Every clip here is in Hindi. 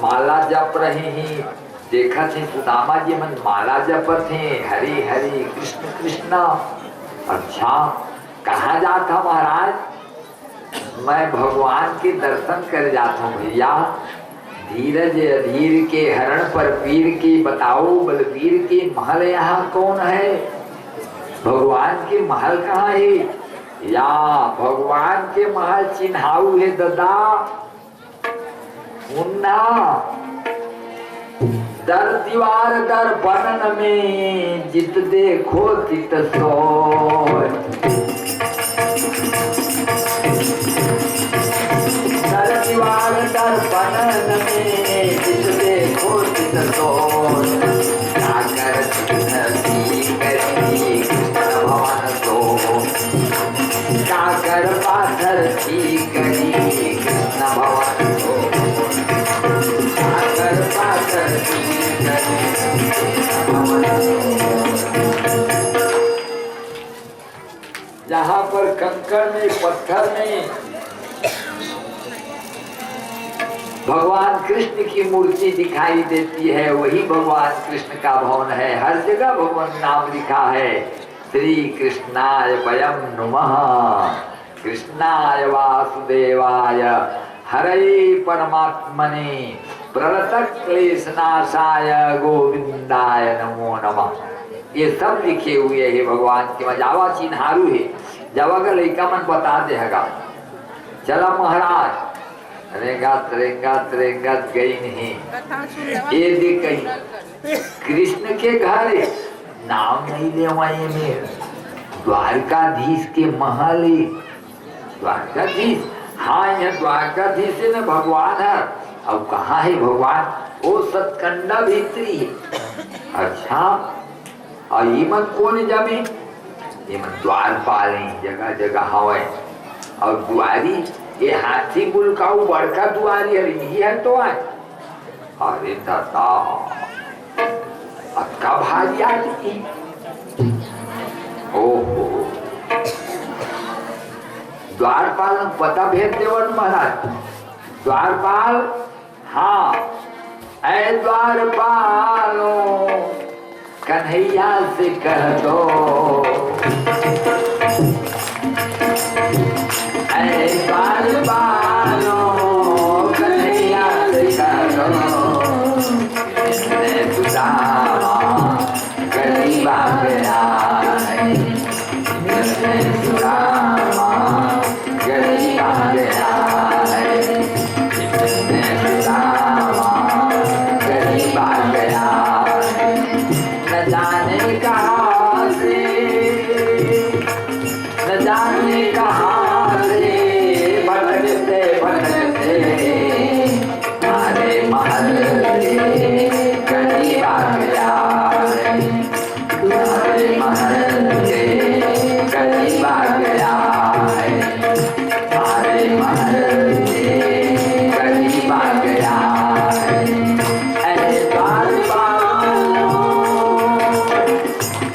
माला जप रहे हैं। देखा थे सुदामा जी मन माला जप थे, हरि हरि कृष्ण कृष्ण। अच्छा कहाँ जाता महाराज? मैं भगवान के दर्शन कर जाता हूँ भैया। धीरज अधीर के हरण पर पीर की, बताओ बलबीर के महल यहाँ कौन है? भगवान के महल कहाँ है? या भगवान के महल चिन्हाऊ है दादा मुन्ना। दर दीवार दर बनन में जित देखो तित सोय। दर दीवार दर बनन में जित देखो तित सोय। जाकर कृष्ण करी कृष्ण भवन सो। जाकर पाथर की करी कृष्ण भवन सो। जाकर पाथर की करी कृष्ण भवन सो। जहाँ पर कंकड़ में पत्थर में भगवान कृष्ण की मूर्ति दिखाई देती है, वही भगवान कृष्ण का भवन है। हर जगह भगवान नाम लिखा है। श्री कृष्णाय वयं नमः, कृष्णाय वासुदेवाय, हरे परमात्मने, प्रणतः क्लेशनाशाय, गोविंदाय नमो नमः। ये सब लिखे हुए है भगवान के। जावा चिन्हारू है, जावा का लड़का मन बता देगा। चला महाराज रेंगात रेंगात रेंगात गई नहीं। ये देख गई कृष्ण के घर नाम नहीं ले वही में द्वारकाधीश के महल। द्वारकाधीश, हाँ यह द्वारकाधीश है न भगवान है। अब कहाँ है भगवान? वो सतकंडा भीतरी है। अच्छा और ये मत कौन जामे? ये मत द्वारपाल जगह जगह हवा। और द्वारी ये हाथी बुलकाऊ बड़का दुआरी है, यही है तो है। अरे दादा अक्का भारी आदमी। ओहो द्वारपाल पता भेज देवन महाराज। द्वारपाल, हाँ ऐ द्वारपालो कन्हैया से कह दो। ऐ द्वारपालो कन्हैया से कह दो। इसने सुदामा गरीब आ गया है। इसने सुदामा गरीब आ गया है। इसने सुदामा गरीब आ गया है। न जाने कहाँ से, न जाने कहाँ से भटकते भटकते हमारे महल के करीब आ गया है। हमारे महल के करीब आ गया है। हमारे महल के करीब आ गया है। ऐ द्वारपालो,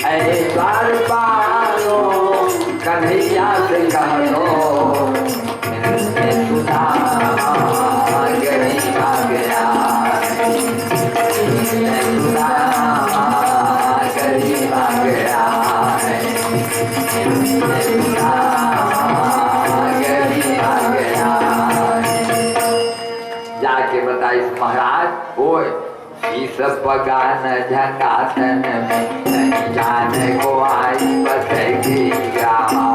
ऐ द्वारपालो कन्हैया से कह दो। इसने सुदामा गरीब आ गया है। इसने सुदामा गरीब आ गया है। इसने सुदामा गरीब आ गया है। जाके बताइए महाराज, ओए इस बगान झंगासन में नहीं जाने को आई बसेगी ग्रामा।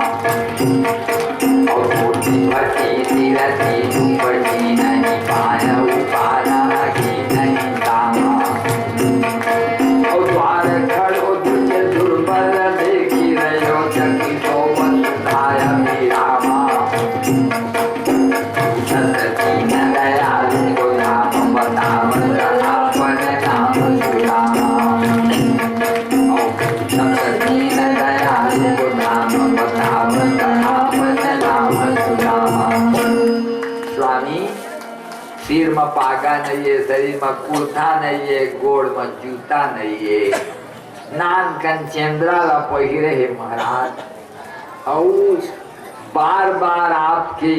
और मोटी भटी तिरती दुपटी नहीं पाया उपाना की नहीं दामा। और द्वार खड़ो तुझे दुर्बल देखी रहो चकी तो बंधाया रामा। सतती न दयाल को नाम बतावन अपने नाम सुदामा। सतती न दयाल को नाम बतावन अपने नाम सुदामा। स्वामी सिर में पागा नहीं है, शरीर में कुर्ता नहीं है, गोड़ में जूता नहीं है, नान कन चंद्रा ला पहिरे है महाराज। और बार बार आपके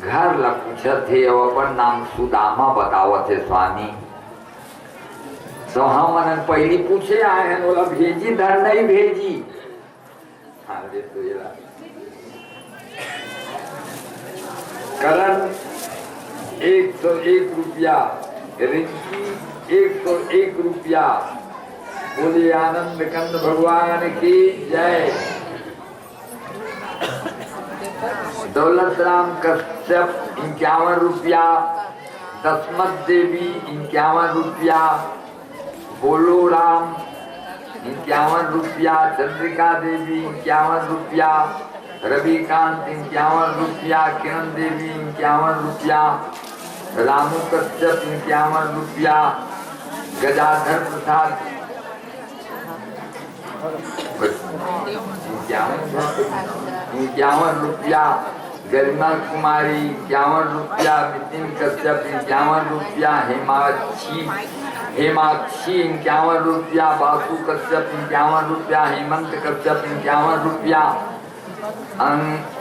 घर ला पूछे थे और अपन नाम सुदामा बतावत थे स्वामी। तो हम मन पहली पूछे आए हैं, बोला भेजी धर नहीं भेजी। हाँ रे तो ये करण 101 रुपया, रिंकी 101 रुपया। बोले आनंद कंद भगवान की जय। दौलत राम कश्यप 51 रुपया, दसमत देवी 51 रुपया, बोलो राम 51 रुपया, चंद्रिका देवी 51 रुपया, रविकांत 51 रुपया, किरण देवी 51 रुपया, रामू कश्यप 51 रुपया, गजाधर प्रसाद 51 रुपया, गरिमा कुमारी 51 रुपया, नितिन कश्यप 51 रुपया, हेमाक्षी 51 रुपया, बासु कश्यप 51 रुपया, हेमंत कश्यप 51 रुपया,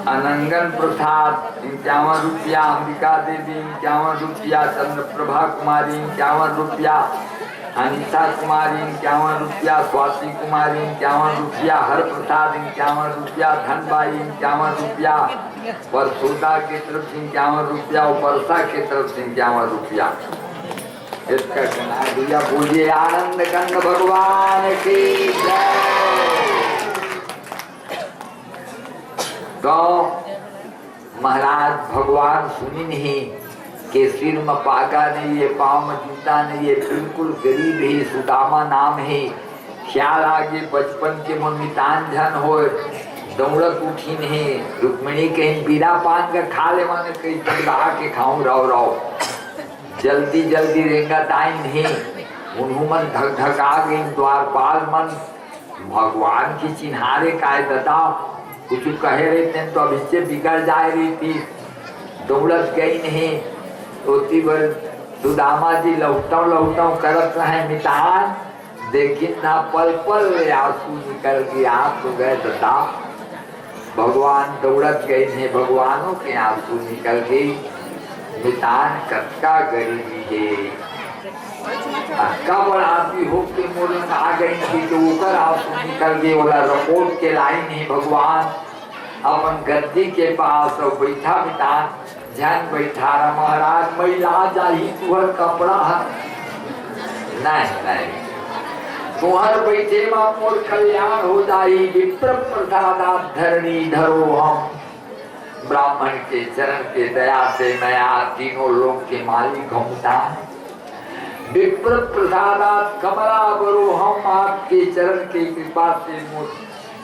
अनंगन प्रसाद 51 रुपया, अंबिका देवी 51 रुपया, चंद्रप्रभा कुमारी 51 रुपया, अनिता कुमारी 51 रुपया, स्वाति कुमारी 51 रुपया, हर प्रसाद 51 रुपया, धनबाई 51 रुपया, परसोदा की तरफ से 51 रुपया और परसा की तरफ से 51 रुपया। इसका कहना दिया। बोलिए आनंद कंद भगवान की जय। तो महाराज भगवान सुनी नहीं के सिर में पागा नहीं है, पाँव में जूता नहीं है, बिल्कुल गरीब है, सुदामा नाम है। ख्याल आगे बचपन के मन मितान झन हो, दौड़क उठी नहीं। रुक्मिणी कहीं बीरा पान का खा ले, माने कहीं चला के खाऊं राव राव। जल्दी जल्दी रेंगा टाइम नहीं, उन्होंने धक धका गई द्वारपाल मन। भगवान की चिन्हारे काय दता कुछ कहे रहे थे तो अभी से बिगड़ जाए रही थी, दौड़त गई नहीं। उसी बार सुदामा जी लौटाऊ करत रहे मितान, लेकिन ना पल पल आंसू निकल के आप तो गए दता। भगवान दौड़त गए थे, भगवानों के आंसू निकल गई। मितान कत्का गरीबी है, अक्का बढ़ाती हो के मोरे में आ गई थी तो ऊपर आंसू निकल गए। बोला रिपोर्ट के लाइन है भगवान अपन गद्दी के पास और बैठा मितान जन बैठा रहा। महाराज महिला जाही तुहर कपड़ा है नहीं तुहर बैठे में मोर कल्याण हो जाई। विप्र प्रसादात धरणी धरो हम, ब्राह्मण के चरण के दया से नया तीनों लोक के मालिक होता। विप्र प्रसादात कमला बरो हम, आपके चरण के कृपा से मोर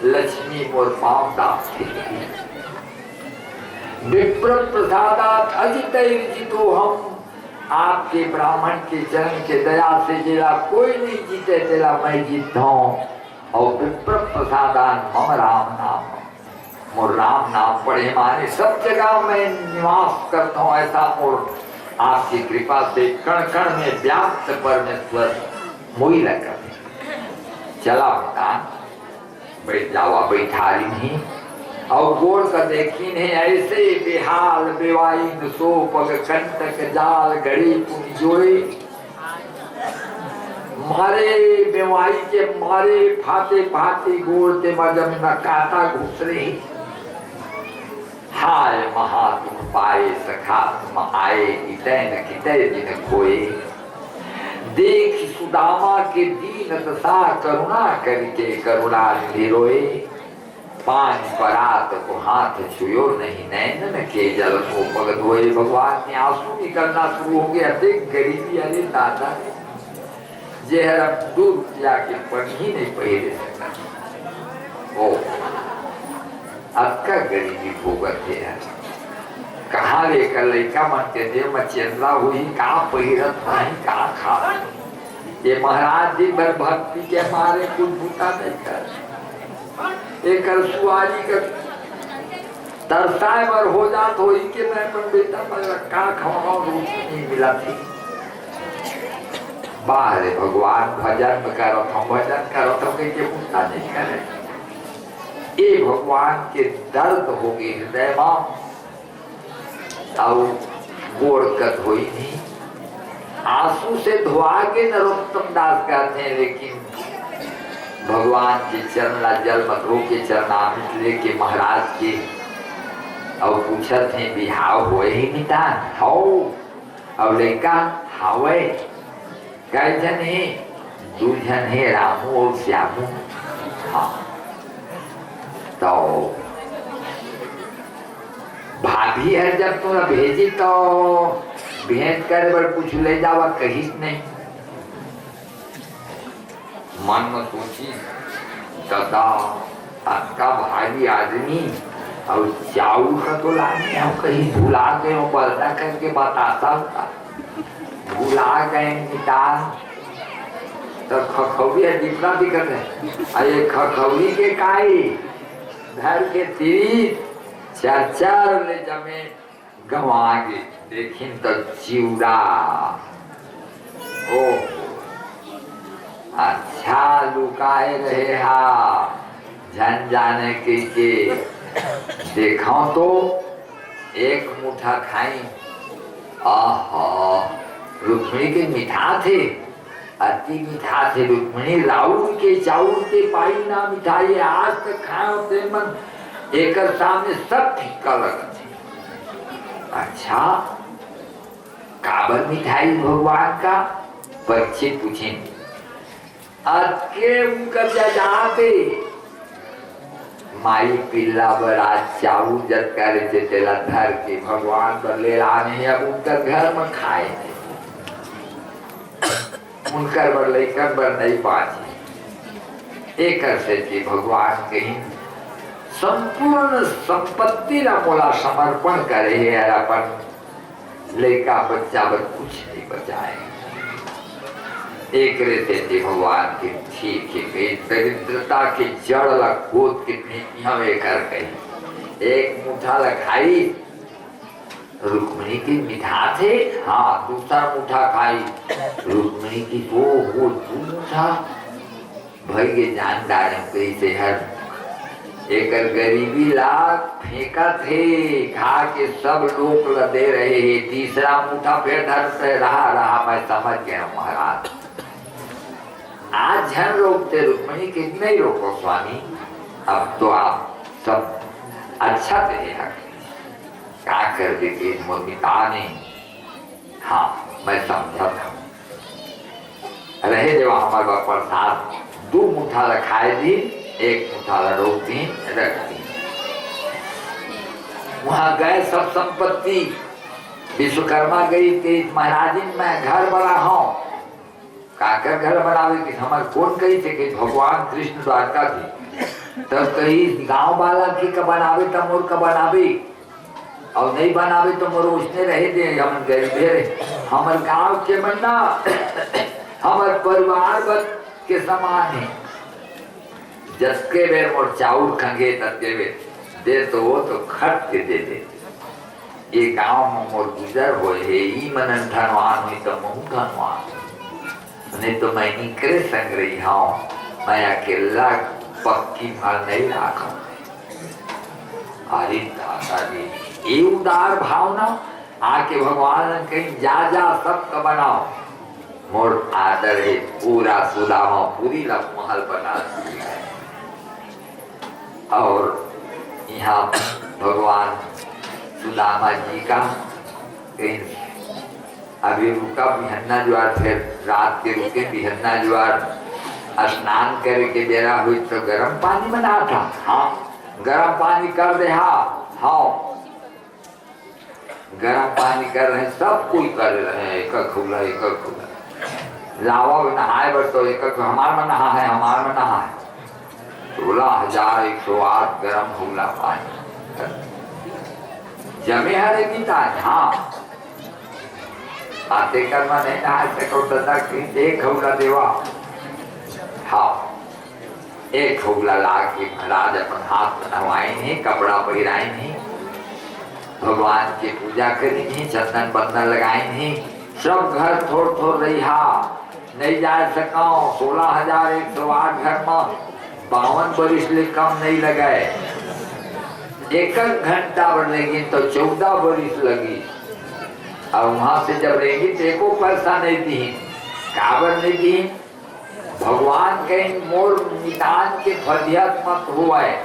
लक्ष्मी मोर पाँव दास थे। विप्र प्रसादात अजितो हम, आपके ब्राह्मण के चरण के दया से जेला कोई नहीं जीते तेला मैं जीता हूँ। और विप्र प्रसादात हम राम नाम, मोर राम नाम पढ़े माने सब जगह मैं निवास करता हूँ। ऐसा मोर आपकी कृपा से कण कण में व्याप्त परमेश्वर मोई लगा। चला बेटा बैठ जावा, बैठारी नहीं और गोड़ का देखी नहीं। ऐसे बेहाल बेवाइन सो पग कंटक जाल गड़ी पुन जोड़े। मारे बेवाई के मारे फाते फाते गोड़ ते मजम न काटा घुस रही। हाय महातुम पाए सखा तुम आए, कितै न कितै दिन खोए। देख सुदामा के दीन दशा करुणा करके करुणा निरोए। पानी परात को हाथ छुयो नहीं, नैनन के जल को पग धोए। भगवान ने आंसू निकलना शुरू हो गया। देख गरीबी, अरे दादा जहर अब 2 रुपया के पन ही नहीं पहले सकता। ओ अक्का गरीबी भोगत है। कहाँ लेकर लड़का मन के देव में चंद्रा हुई, कहाँ पहिरत नहीं, कहाँ खा। ये महाराज जी भर भक्ति के मारे कुछ भूता नहीं कर। एक सुआरी का तरसाए पर हो जात हो के मैं पर बेटा पर कहाँ खवाओ रूप नहीं मिला थी। बाहर भगवान भजन करो, भजन करो तो कहीं के भूता नहीं करे। ये भगवान के दर्द होगी हृदय में। और गोड़ कत हुई नहीं, आंसू से धोआ के नरोत्तम दास कहते हैं, लेकिन भगवान के चरण ला जल मधो के चरणामृत लेके महाराज के और पूछत है बिहाव हुए ही निदान हो और लड़का हावे कई जन है, दू जन है, रामू और श्यामू। हाँ तो भाभी है जब तुम भेजी तो भेंट करे बर कुछ ले जावा कहीं नहीं। मन में सोची दादा आपका भाई आदमी और चाऊ का तो लाने हम कहीं भुला गए हो, बदला करके बताता था भुला गए निदान। तो खखौरी है जितना दिक्कत है, अरे खखौरी के काई घर के तीर चार ले जमे गवागे लेकिन तो चिवड़ा ओ अच्छा लुकाए रहे हा झन जाने के देखो तो एक मुठा खाई। आहा रुक्मिणी के मीठा थे, अति मीठा थे। रुक्मिणी राउर के चाउर के पाई ना मिठाई आज तक खाए मन एक सामने सब फीका लगा। अच्छा काबर मिठाई भगवान का बच्चे पूछे अके उनका जजाते माई पिल्ला बड़ा चाऊ जत करे थे तेला धर के भगवान पर ले आने अब उनका घर में खाए उनकर बर लेकर बर नहीं पाची एक से थी भगवान कहीं संपूर्ण संपत्ति ला मोला समर्पण करे है अपन लेका बच्चा बर कुछ नहीं बचाए। एक रहते थे भगवान के ठीक है दरिद्रता के जड़ ला गोद के फेंकी कर गई। एक मुठा ला खाई रुक्मिणी की मीठा थे, हाँ दूसरा मुठा खाई रुक्मिणी की वो दू मुठा भाई के जान डाले कैसे हर एक गरीबी लाख फेंका थे खा के सब लोग दे रहे हैं। तीसरा मुठा फिर धर से रहा मैं समझ गया महाराज आज झन रोकते रुक्मिणी के नहीं रोको स्वामी, अब तो आप सब अच्छा देगा क्या कर देते पिता ने। हाँ मैं समझा था रहे देवा हमारे प्रसाद दो मुठा रखाए दी एक मुठा रोक दी रख दी। वहां गए सब संपत्ति विश्वकर्मा गई कि महाराज मैं घर बना हूं काकर घर बनावे कि हमारे कौन कही थे कि भगवान कृष्ण द्वारका थी तब कही गांव वाला की का बनावे तब मोर का बनावे और नहीं बनावे तो मोर उसने रहे दे हम गए हमारे गांव के बनना हमारे परिवार के समान है। जसके बेर मोर चाउर खंगे तत्के बेर दे तो वो तो खट के दे ये गांव में मोर गुजर हो ही मनन धनवान हुई तो मुँह धनवान नहीं तो मैं निकले संग रही हूँ मैं अकेला पक्की माल नहीं रखा। अरे दादाजी ये उदार भावना आके भगवान कहीं जा सबका बनाओ मोर आदर है पूरा सुदामा पूरी लग महल बना है। और यहाँ भगवान सुदामा जी का अभी रुका बिहन्ना ज्वार फिर रात के रुके बिहन्ना ज्वार स्नान करे के बेरा हुई तो गर्म पानी बना था। हाँ गर्म पानी कर दे हाँ गर्म पानी कर रहे सब कोई कर रहे हैं एक खुला लावा नहाए बर तो एक हमार में नहा है हमार में नहा है 16,108 गर्म खुला पानी जमे हरे गीता। हाँ बातें करना नहीं नहा सको दादा एक खुला देवा। हाँ एक खुला ला के महाराज अपन हाथ नहवाए नहीं कपड़ा पहिराए नहीं भगवान की पूजा करी नहीं चंदन बंदन लगाए नहीं सब घर थोड़ रही नहीं जा सका 16,108 घर में 52 बरिस ले कम नहीं लगाए एक घंटा बढ़ेगी तो 14 बरिस लगी। और वहां से जब रहेगी तो एको पैसा नहीं दी, काबर नहीं दी। भगवान कहीं मोर निदान के फरियत मत हुआ है,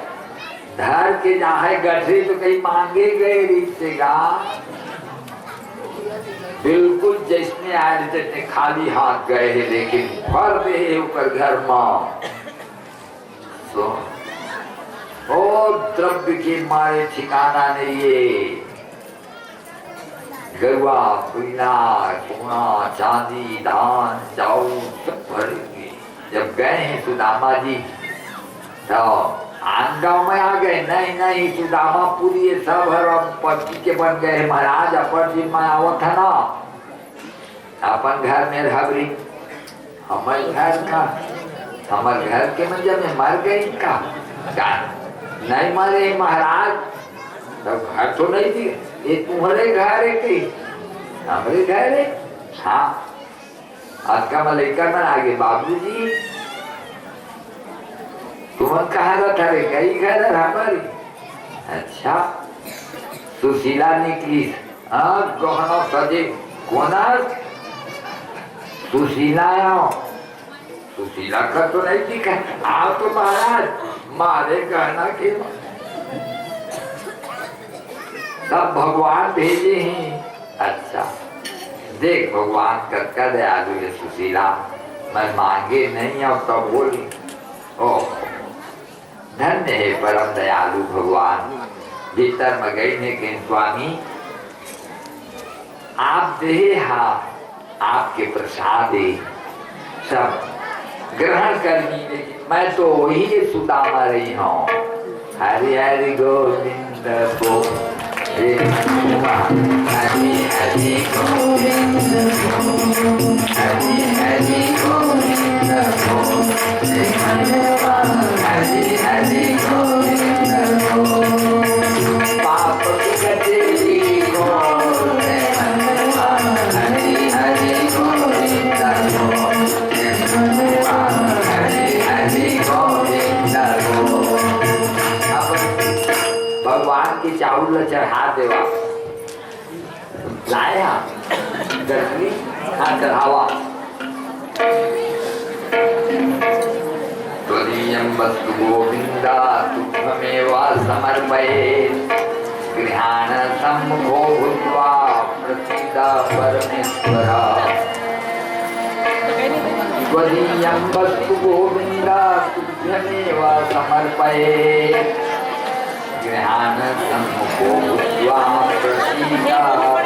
धर के जाए गठरी तो कहीं मांगे गए रिश्तेगा। बिल्कुल जैसने आए जैसे खाली हाथ गए है, लेकिन भर दे ऊपर घर में और द्रव्य के मारे ठिकाना नहीं है। गरुआ पुना सोना चांदी धान चाउल सब भरेंगे। जब गए हैं सुदामा जी तो आनगांव में आ गए। नहीं नहीं सुदामा पूरी सब पति के बन गए महाराज। अपन दिन में आवत था ना, अपन घर में रही। हमारे घर का हमारे घर के मंजर में मर गई का नहीं मरे महाराज। तब घर तो नहीं थी, ये तुम्हारे घर है कि हमारे घर है। हाँ आज का मैं लेकर मैं आगे बाबू जी तुम कहा था रे, कई घर है हमारी। अच्छा सुशीला निकली। हाँ गहना सजे कोना सुशीला आओ। सुशीला का तो नहीं दिखा। आप तो महाराज मारे गहना के सब भगवान भेजे हैं। अच्छा देख भगवान का दयालु है सुशीला। मैं मांगे नहीं अब तो बोली ओ धन्य है परम दयालु भगवान। भीतर में गई ने के स्वामी आप दे हाँ आपके प्रसाद सब ग्रहण करनी, लेकिन मैं तो वही सुदामा रही हूँ। हरि हरि गोविंद को हरि हरि गोविंद हरि हरि गोविंद हरि हरि गोविंद पाप कटेरी को हरि हरि गोविंद भगवान की चावल चढ़ा देवा लाया गर्मी हाँ चढ़ावा। त्वदीयं वस्तु गोविंदा तुभ्यमेव समर्पयेत् गृहाण सम्मुखो भूत्वा प्रसीद परमेश्वर। त्वदीयं वस्तु गोविंदा तुभ्यमेव समर्पयेत् गृहाण सम्मुखो भूत्वा प्रसीद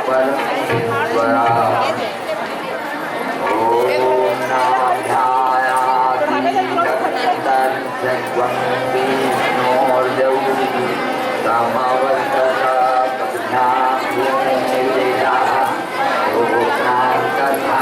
परमेश्वर। ओम नामध्यायाति तत्सर्वं विष्णोर्जौति समवर्तत तद्ध्यान निर्वेदा लोकान् कथा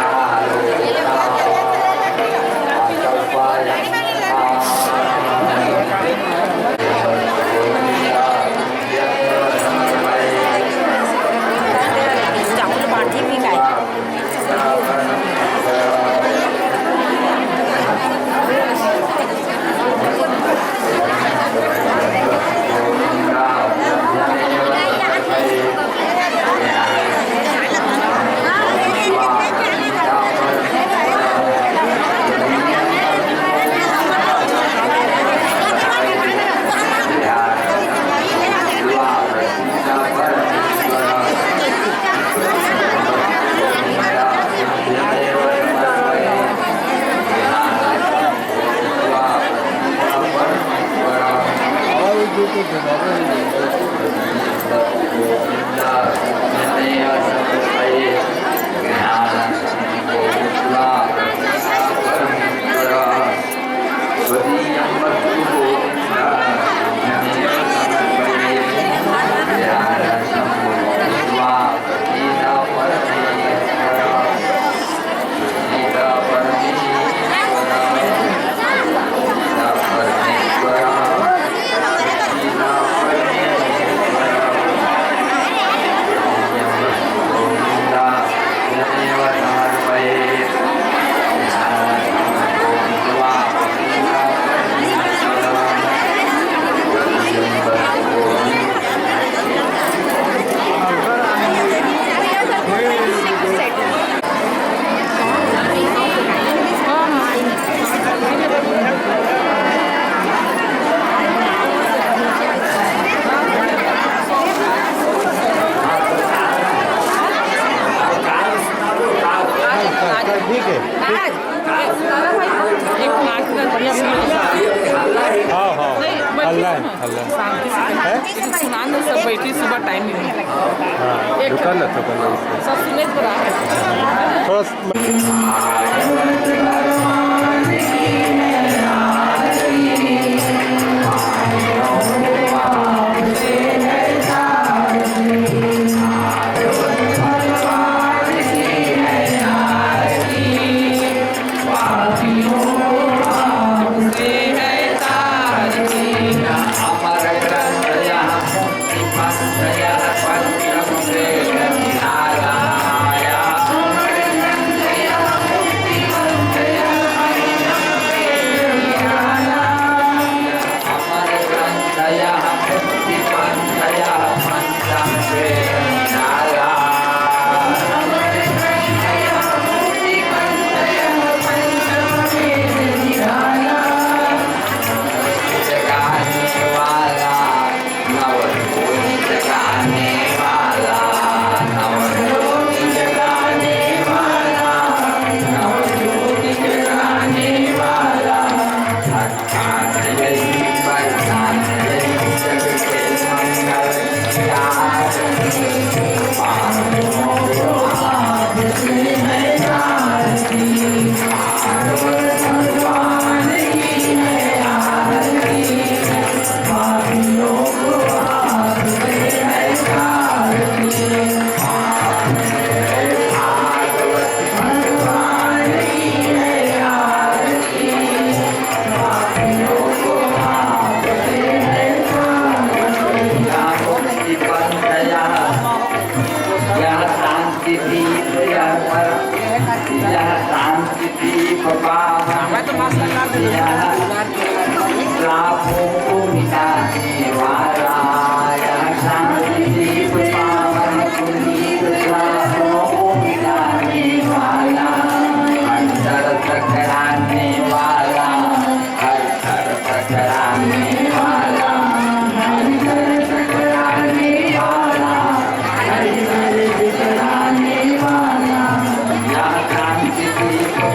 ठीक है हाँ हाँ हल्ला है सब बैठी सुबह टाइम हाँ दुकान ना सब सुने थोड़ा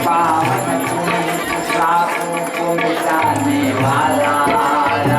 पावन पुनीत पापों को मिटाने वाला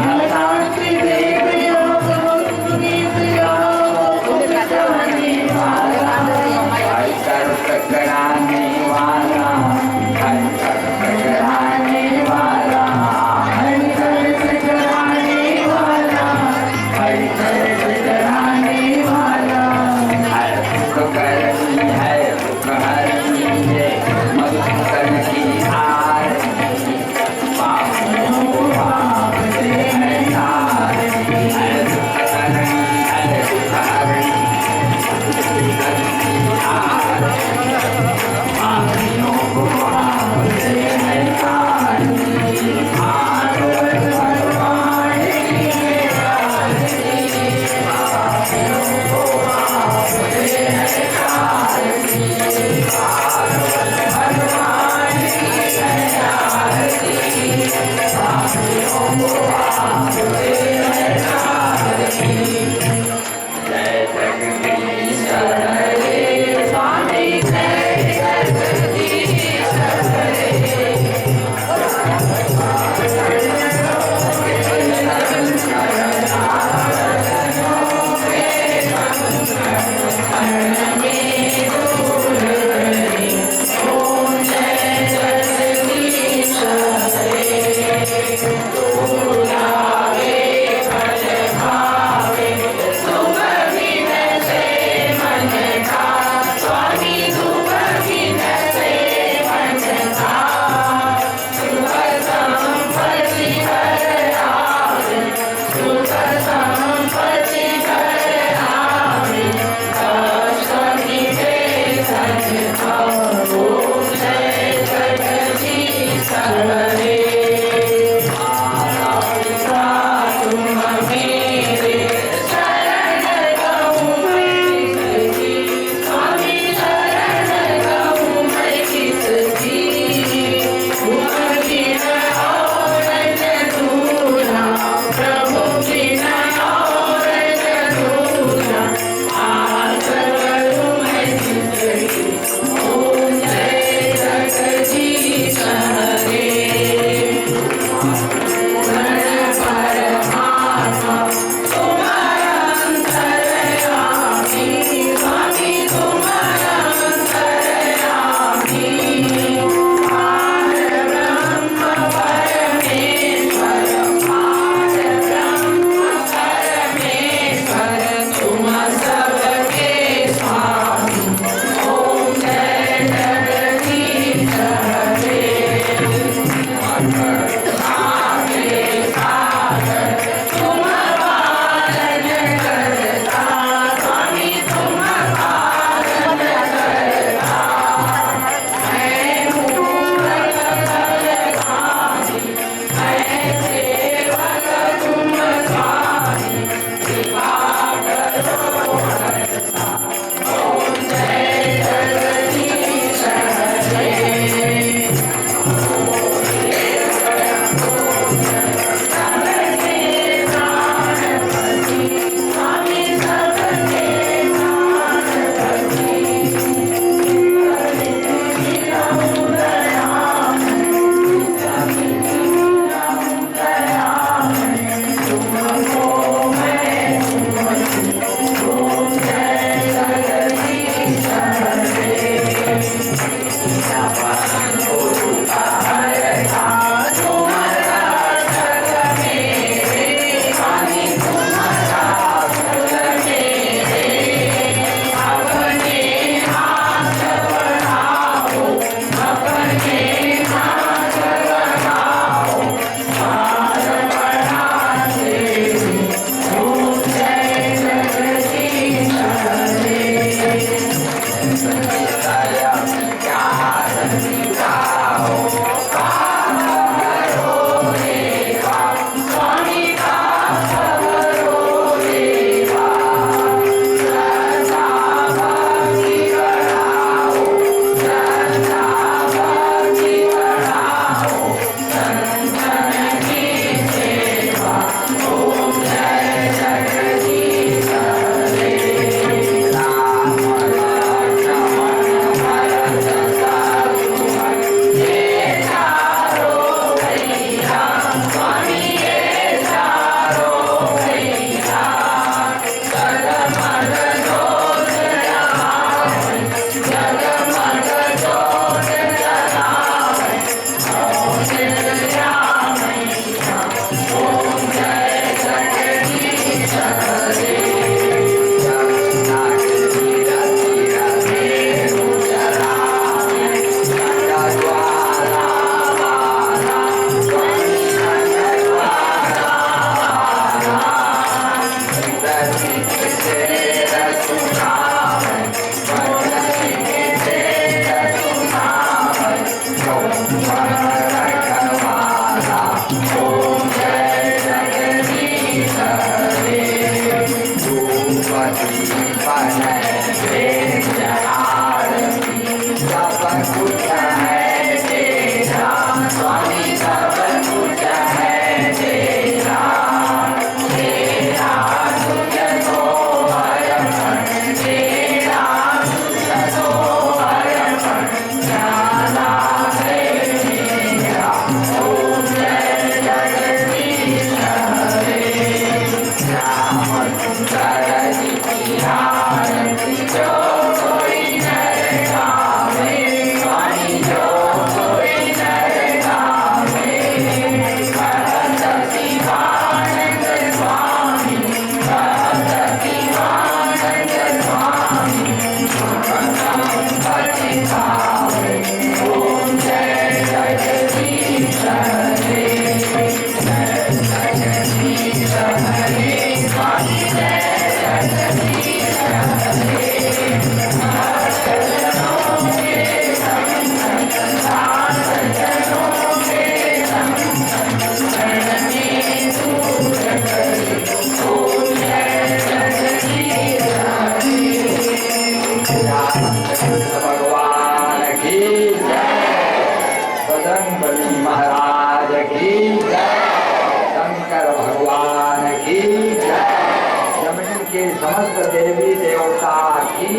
समस्त देवी देवता की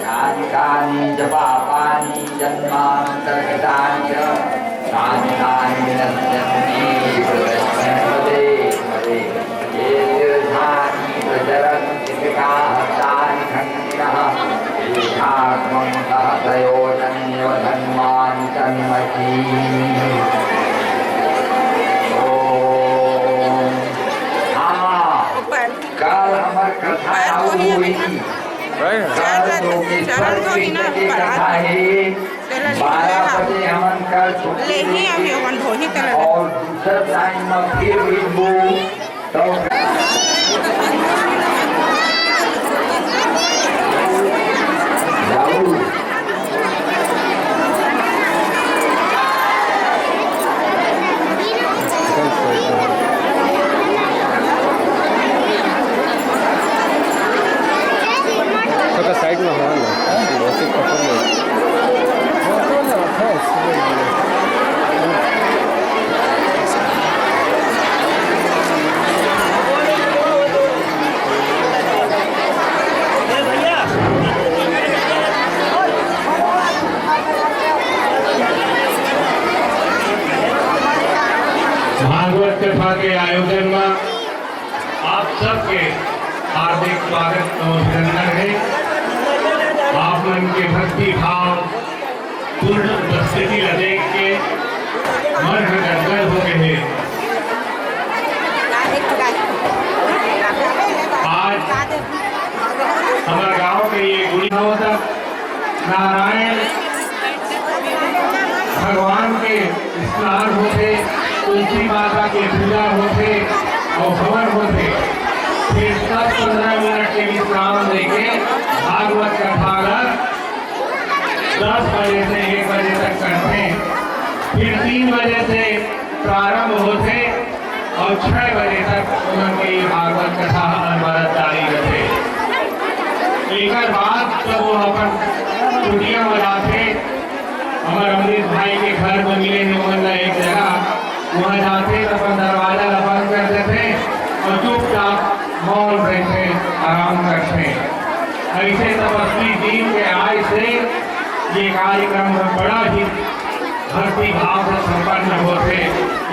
नानी च पापानि जन्मान्तरगतानि च तानि विनश्यन्ति प्रदक्षिणपदे पदे ये तीर्थानि प्रचरन्ति विकाः तानि खण्डिनः येषात्मं सहसयोजन्यव धन्वानि तन्महि कल हमार कथा हुई चरण तो ही ना कथा है 12 बजे हमन कल ले ही हम योगन धोही तले और दूसरा टाइम में फिर विभू तो साइड में हवा ना रोटी खत्म भागवत कथा के आयोजन में आप सबके हार्दिक स्वागत और अभिनंदन है। आप मन के भक्ति भाव स्थिति देख के मन गदगद हो गए हैं। आज हमारे गांव के ये गुड़ी होता नारायण भगवान के स्नान होते, तुलसी माता के पूजा होते और हवन होते, फिर 10-15 मिनट के विश्राम देके भागवत कथा 10 बजे से 1 बजे तक करते, फिर 3 बजे से प्रारंभ होते और 6 बजे तक उनकी भागवत कथा अनवरत जारी रहते। एक बाद जब वो अपन टुटियां बजाते, हमारे अमृत भाई के घर में मिले हैं एक जगह, वहाँ जाते तो अपन दरवाजा बंद कर देते और चुपचाप मौन रहते, आराम करते। ऐसे तपस्वी दीन के आय से ये कार्यक्रम बड़ा ही भक्ति भाव से संपन्न होते।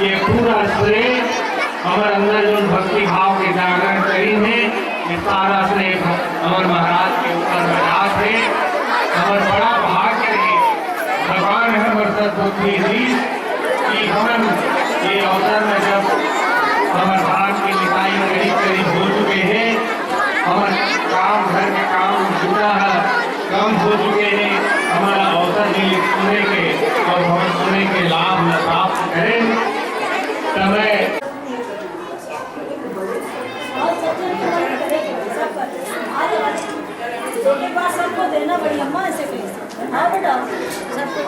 ये पूरा श्रेय हमारे अंदर जो भक्ति भाव के जागरण करी है, ये सारा श्रेय हमारे महाराज के ऊपर बजात है। हमारा बड़ा भाग्य है, भगवान हमारे साथ बुद्धि दी कि हम ये अवसर में जब हमारे भाग की निकाई करीब हो चुके हैं, हमारे काम घर के काम जुटा है कम हो चुके हैं, हमारा अवसर मिले सुनने के और हम सुनने के लाभ प्राप्त करें। तब सबको देना बड़ी अम्मा ऐसे कही। हाँ बेटा सबको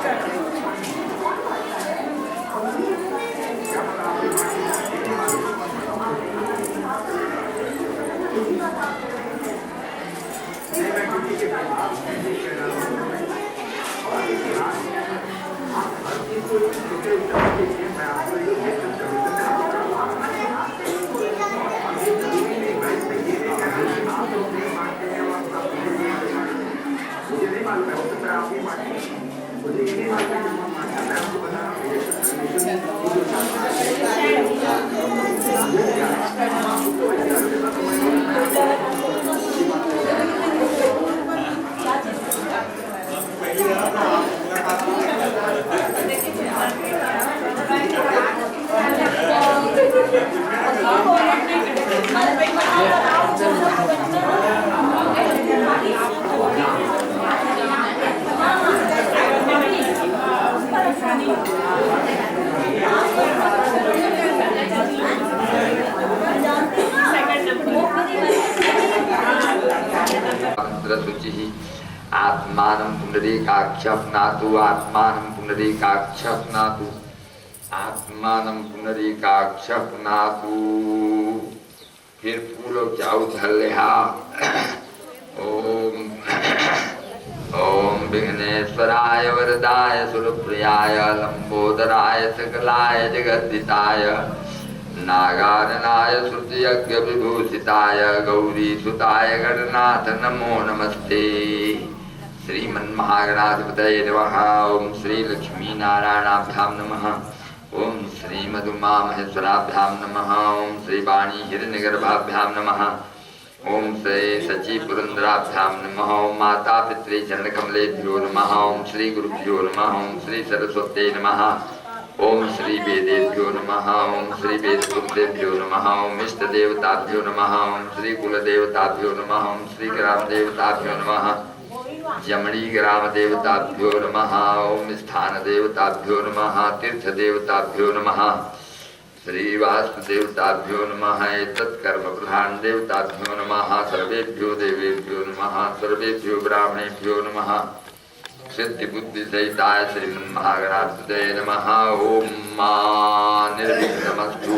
आत्मानं पुनरीकाक्षपनातु आत्मानं पुनरीकाक्षपनातु आत्मानं पुनरीकाक्षपनातु। फिर फूलों क्या उछल ओम विघ्नेश्वराय वरदाय सुरप्रियाय लंबोदराय सकलाय जगद्दिताय नागाननाय श्रुतियज्ञ विभूषिताय गौरी सुताय गणनाथ नमो नमस्ते। श्रीमन्महागणाधिपतये नमः। ओम श्री लक्ष्मी नारायणाभ्यां नमः। ओम श्री मधुमा महेश्वराभ्यां नमः। ओम श्री वाणी हिरण्यगर्भाभ्यां नमः। ओम श्री सची पुरंदराभ्यां नमः। ओम माता पितृ चरण कमलेभ्यो नमः। ओम श्री गुरुभ्यो नमः। ओम श्री सरस्वती नमः। ओम श्री वेदेभ्यो नमः। ओम श्री वेदपुरुषेभ्यो नमः। ओम इष्ट देवताभ्यो नमः। ओम श्री कुल देवताभ्यो नमः। ओम श्री ग्राम देवताभ्यो नमः। यमणी ग्राम देवताभ्यो नमः। ओम स्थान देवताभ्यो नमः। तीर्थ देवताभ्यो नमः। श्री वास्तु देवताभ्यो नमः। तत्कर्म प्रधान देवताभ्यो नमः। सर्वेभ्यो देवेभ्यो नमः। सर्वेभ्यो ब्राह्मणेभ्यो नमः। सिद्धि बुद्धि सहिताय श्रीमन्महागणाधिपतये नमः। ओम निर्विघ्नमस्तु।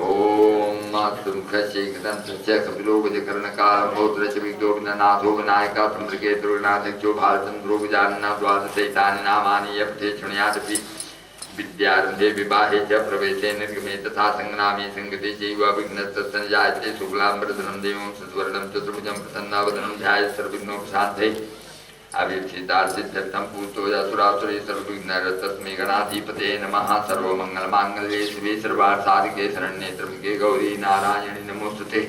ओम मुखशीघ्रंस्य कपिलोकर्णकालमोत्र विघ्ननाथो विनायका सम्प्रकेतुर्नाथो भारतन्द्रो विजानना द्वादशैतानि नामानि यप्थे शृणुयादपि विद्यारंभे विवाहे च प्रवेशे निर्गमे तथा संग्रामे संगते चैव विघ्नस्तस्संजायते शुक्लाम्बरधरं देवं सत्वर्णं चतुर्भुजं प्रसन्नावदनं ध्यायेत् सर्वविघ्नोपशान्तये अभिक्षितार्थित्यर्थं पूतो यासुरासुरे सर्वविघ्नहरतस्मै गणाधिपतये नमः। सर्वमङ्गलमाङ्गल्ये शिवे सर्वार्थसाधिके शरण्ये त्र्यम्बके गौरी नारायणि नमोस्तुते।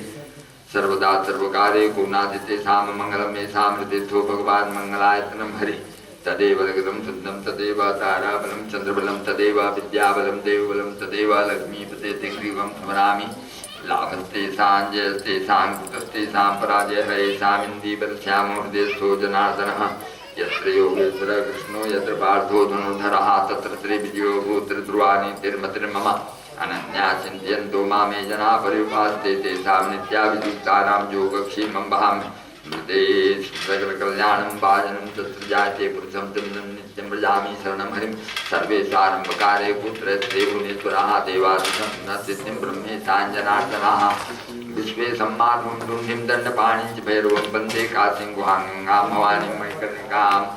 सर्वदा सर्वकार्ये गुणातीते साममङ्गलं मे सामृतेथो भगवान् मङ्गलायतनं हरि। तदेव लग्नं शुद्धं तदेव ताराबलं चंद्रबलं तदेव विद्याबलं देवबलं तदेव लक्ष्मीपते ग्रीवं स्मरामि लाभस्तेषां जयस्तेषां कुतस्तेषां पराजयः येषामिन्दीबलश्यामो हृदयस्थो जनार्दनः यत्र योगेश्वर कृष्णो यत्र पार्थो धनुर्धरः तत्र श्रीविजयो गोत्र ध्रुवानि तिर्मतिर्मम अनन्या चिन्तयन्तो मामे जना पर्युपास्ते तेषां नित्याभियुक्तानां योगक्षेमं वहामि मृते सकलकल्याणं भाजनं तत्र जायते पुरुषं चन्द्रं नित्यं व्रजामि शरणं हरिं सर्वे सारम्भकारे पुत्रस्ते भुवनेश्वराः देवादिशं न सिद्धिं ब्रह्मेशां जनार्दनाः विश्वे सम्मार्गुण्डुण्डिं दण्डपाणिं च भैरवं वन्दे काशीं गुहां भवानीं मणिकर्णिकाम्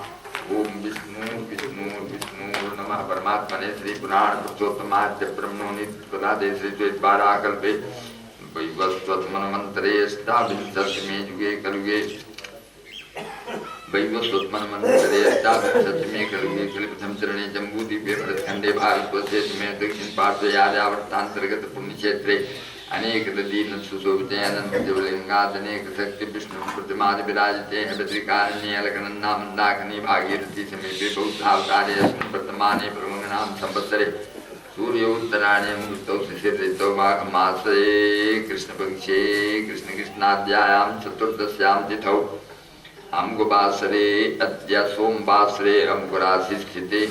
ओम विष्णु विष्णु विष्णु नमः परमात्मने श्री पुराण पुरुषोत्तमाद्य ब्रह्मणो नित्यपदादे श्री द्वाराकल्पे वैवस्वत्मन्वन्तरे अष्टाविंशतिमे युगे कलयुगे वैवस्वत्मन्वन्तरे अष्टाविंशतिमे कलयुगे कलिप्रथम चरणे जम्बूद्वीपे भरतखण्डे भारतवर्षे मे दक्षिण पार्श्वे यादवावर्तान्तर्गत पुण्यक्षेत्रे अनेक दीन सुशोभिते अनंत शिवलिंगाद अनेक शक्ति विष्णु प्रतिमादि विराजते हैं बद्रिकारण्ये अलकनंदा मंदाकिनी भागीरथी समीपे बौद्धावतारे अस्मिन् वर्तमाने प्रमंगनाम संवत्सरे सूर्योत्तरायणे मुहूर्तौ शिशिरऋतौ मासे कृष्णपक्षे कृष्णाद्यायां चतुर्दश्यां तिथौ अमुकवासरे अद्य सोमवासरे अमुकराशिस्थिते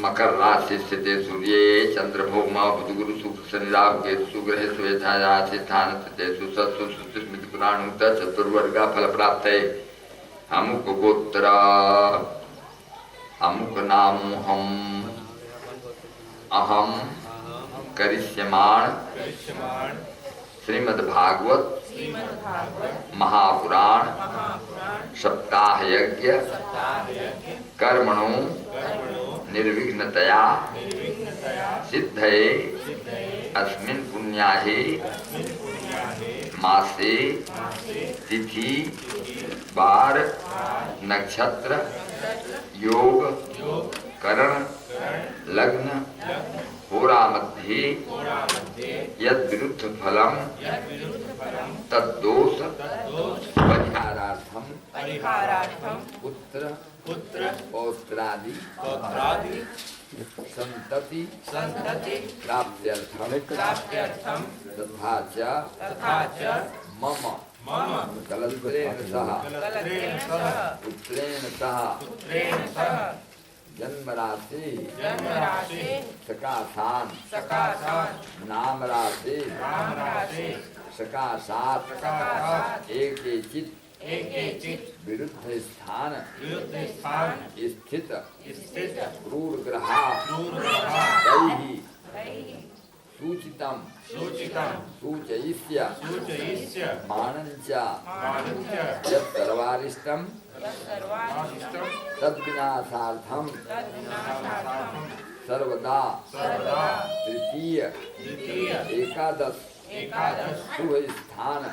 मकर राशि स्थिते सूर्ये चंद्र भौमा बुध गुरु शुक्र शनि राहु केतु सुग्रह स्वेच्छा राशि स्थान स्थितेषु सत्सु स्मृति पुराणोक्त चतुर्वर्ग फल प्राप्त है अमुक गोत्र अमुक नाम हम अहम करिष्यमाण श्रीमद्भागवत महापुराण सप्ताह यज्ञ कर्मणो निर्विघ्नतया सिद्धये अस्मिन् पुण्याहे मासे तिथि वार नक्षत्र योग करण लग्न होरा मध्ये यद विरुद्ध फलम तद्दोष परिहारार्थम पुत्र पौत्रादि संतति प्राप्त्यर्थम तथा च मम कलत्रेण सह पुत्रेण सह जन्मराशि सकाशान नाम राशि सकाशात एकेचित विरुद्ध स्थान स्थित क्रूर ग्रहा सूचितम सूचयिष्य मानञ्च यत्सर्वारिष्टं तद्विनाशार्थं सर्वदा तृतीय एकादश शुभ स्थान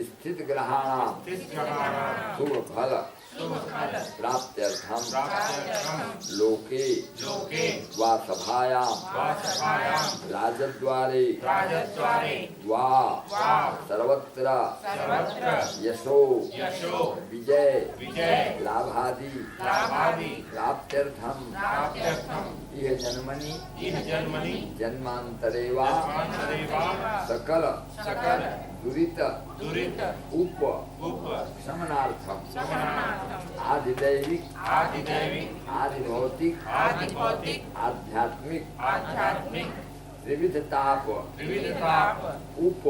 स्थित ग्रहाणां शुभ फल प्राप्त्यर्थम लोके वा सभायां राजद्वारे वा सर्वत्र यशो विजय लाभादि प्राप्त्यर्थम इह जन्मनि जन्मांतरे वा सकल दुरित उप शमनार्थम आदिदैविक आदिभौतिक आध्यात्मिक त्रिविध ताप उप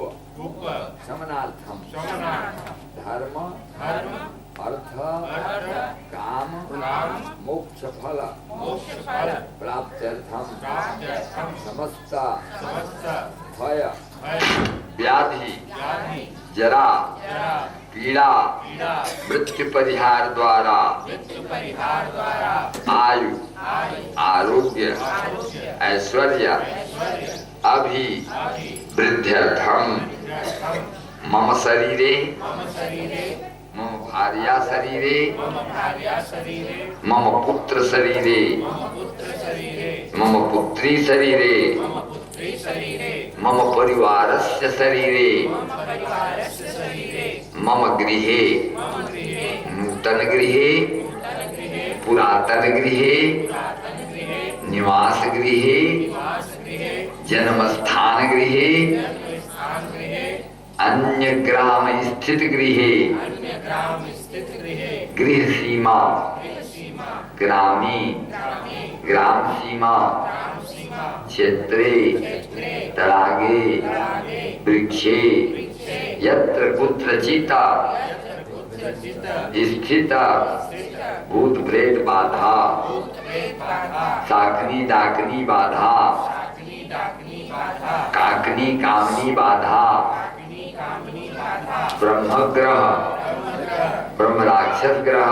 शमनार्थम धर्म अर्थ काम मोक्ष फल प्राप्त्यर्थम समस्त भय व्याधि जरा पीड़ा मृत्यु परिहार द्वारा आयु आरोग्य ऐश्वर्य अभिवृद्ध्यर्थम मम शरीरे मम भार्या शरीरे मम पुत्र शरीरे मम पुत्री शरीरे मम परिवारस्य शरीरे मम गृहे नूतन गृहे पुरातन गृहे निवास गृहे जन्मस्थान गृहे अन्य ग्राम स्थित गृहे गृह सीमा ग्रामी ग्राम सीमा क्षेत्रे तड़ागे वृक्षे यत्र कुत्रचित् स्थित भूत प्रेत बाधा साकनी डाकनी बाधा काकनी कामनी बाधा ब्रह्मग्रह ब्रह्म राक्षस ग्रह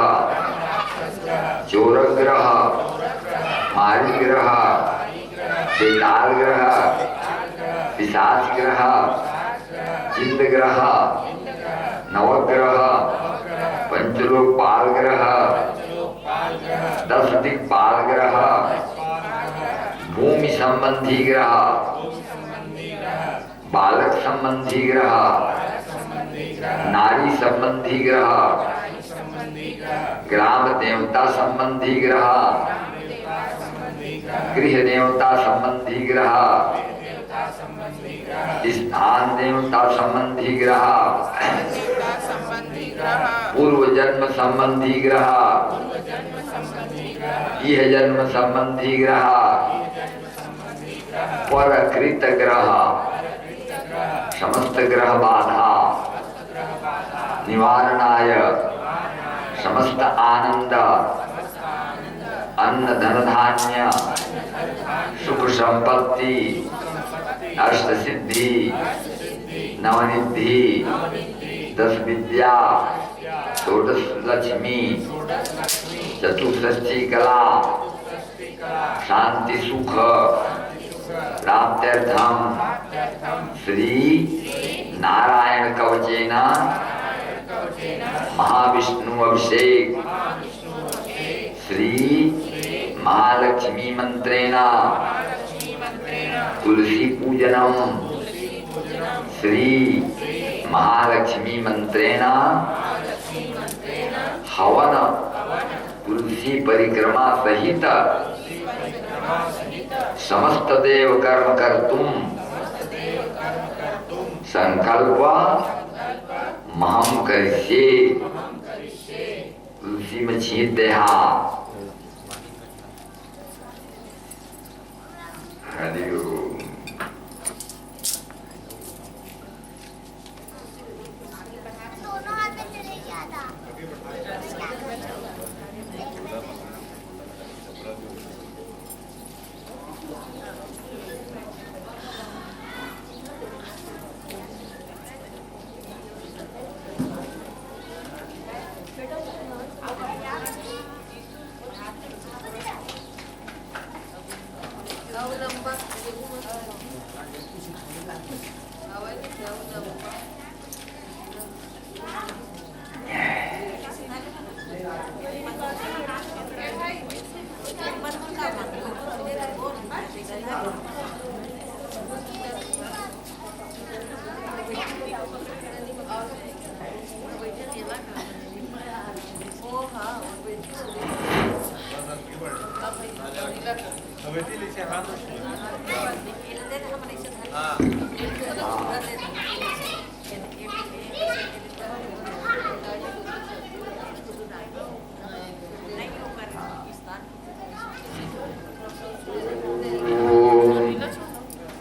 चोर ग्रह मारी ग्रह बेताल ग्रह पिशाच ग्रह चिंत ग्रह नवग्रह पंचलोकपाल ग्रह 10 दिक्पाल ग्रह भूमि संबंधी ग्रह बालक संबंधी ग्रह नारी संबंधी ग्रह ग्राम देवता संबंधी ग्रह गृह देवता संबंधी ग्रह स्थान देवता संबंधी ग्रह पूर्व जन्म संबंधी ग्रह यह जन्म संबंधी ग्रह परकृत ग्रह समस्त ग्रह बाधा निवारणाय समस्त आनंद अन्न धन धान्य सुख संपत्ति अष्ट सिद्धि नवनिधि 10 विद्या 12 लक्ष्मी चतुष्षष्ठी कला शांति सुख प्राप्त्यर्थम श्री नारायण कवचेन महाविष्णु अभिषेक श्री महालक्ष्मी मंत्रेण तुलसी पूजनम श्री महालक्ष्मी मंत्रेण हवन तुलसी परिक्रमा सहित समस्त देव कर्म कर्तुम संकल्प महम करिष्ये तुलसी में छींट दे हाथ हरि ओम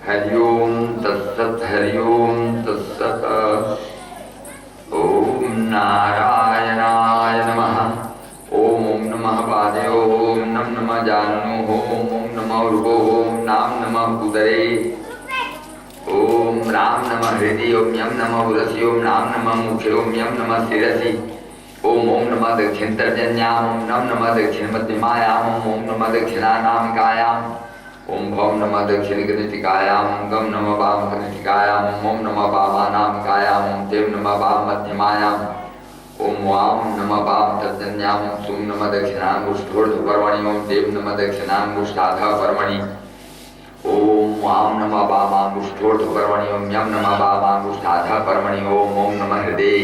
हरिओम तत्सत हरिओम तत्सत ओम नारायणाय नमः ओम नमः वादे ओम नमः जानू ओम नमः ऋभो ओम नाम नमः उदरे ओम राम नमः हृदय ओम यम नमः उरसी ओम नाम नमः मुखे ओम यम नमः शिरसि ओम नमः दक्षिण तर्जन्याम ओम नमः दक्षिण मध्यमायाम ओम नमः दक्षिणानामिकायाम ओम भौम नमः दक्षिण गणितिकायाम गम नमः वाम गणितिकायाम ओम नमः वामानामिकायाम ओम देव नमः वाम मध्यमायाम ओम वाम नमः वाम तर्जन्याम सुम नमः दक्षिणांगुष्ठोर्ध पर्वणि ओम देव नमः दक्षिणांगुष्ठाध पर्वणि ओम वाम नमः वामांगुष्ठोर्ध पर्वणि ओम यम नमः वामांगुष्ठाध पर्वणि ओम नमः हृदय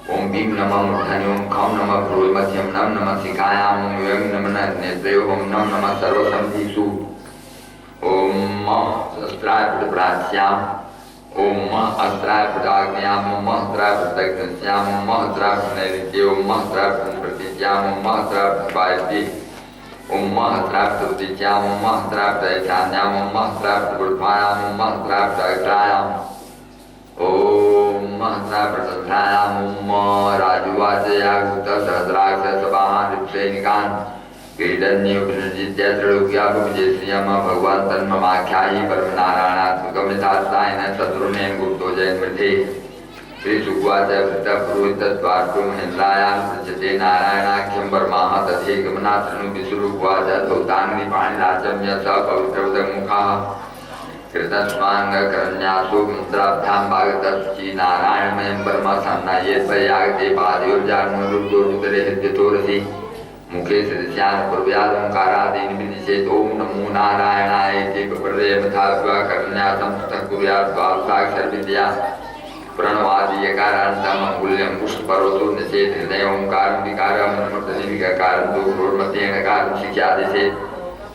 ओम भीम नमः मूर्धन्य ओम खम नमः भ्रूमध्यम नम नमः शिखायाम ओम व्यं नमः नेत्रे ओम नम नमः सर्वसंधिषु ओम शस्त्राय प्रप्राच्याम ओम अस्त्राय प्रदाग्न्याम ओम अस्त्राय प्रदग्धस्याम ओम अस्त्राय प्रनैऋत्ये ओम अस्त्राय प्रतिज्याम ओम अस्त्राय प्रपायति ओम अस्त्राय प्रतीच्याम ओम अस्त्राय प्रैशान्याम ओम अस्त्राय प्रबुद्ध्वायाम ओम अस्त्राय प्रग्रायाम ओम अस्त्राय प्रसन्नायाम ओम राजुवाचयागुत सहस्राक्ष सभान रिप्सैनिकान् क्रीडन्योपनिजित्य त्रिलोक्यापविजेष्यम भगवान् तन्ममाख्यायि परमनारायणात्मकं यथार्थायन शत्रुनेन गुप्तो जयन्मृते श्रीशुकवाच वृत्तपुरोहितत्वार्टो महेन्द्रायां पृच्छते नारायणाख्यं परमाः तथैकमनाथनु विश्रुवाच धौताङ्घ्रिपाणिराचम्य स पवित्रवदमुखाः कृतस्वाङ्गकरण्यासु मन्त्राभ्यां भागतश्ची नारायणमयं परमसन्नायेत्वयागते पादयोर्जानुरुद्धोरुदरे हृद्यतोरसि मुखे सदस्यान् कुर्यादोंकारादीन् विदिशेत् ओम नमो नारायणाय इति प्रप्रदेयमथात्वा करण्यासं ततः कुर्यात् द्वादशाक्षरविद्या प्रणवादि यकारान्तं अङ्गुल्यं पुष्पपर्वतो निषेत् हृदय ओंकारं विकारं मूर्धनि विकारं दोषोर्मध्येन कारं शिख्यादिशेत्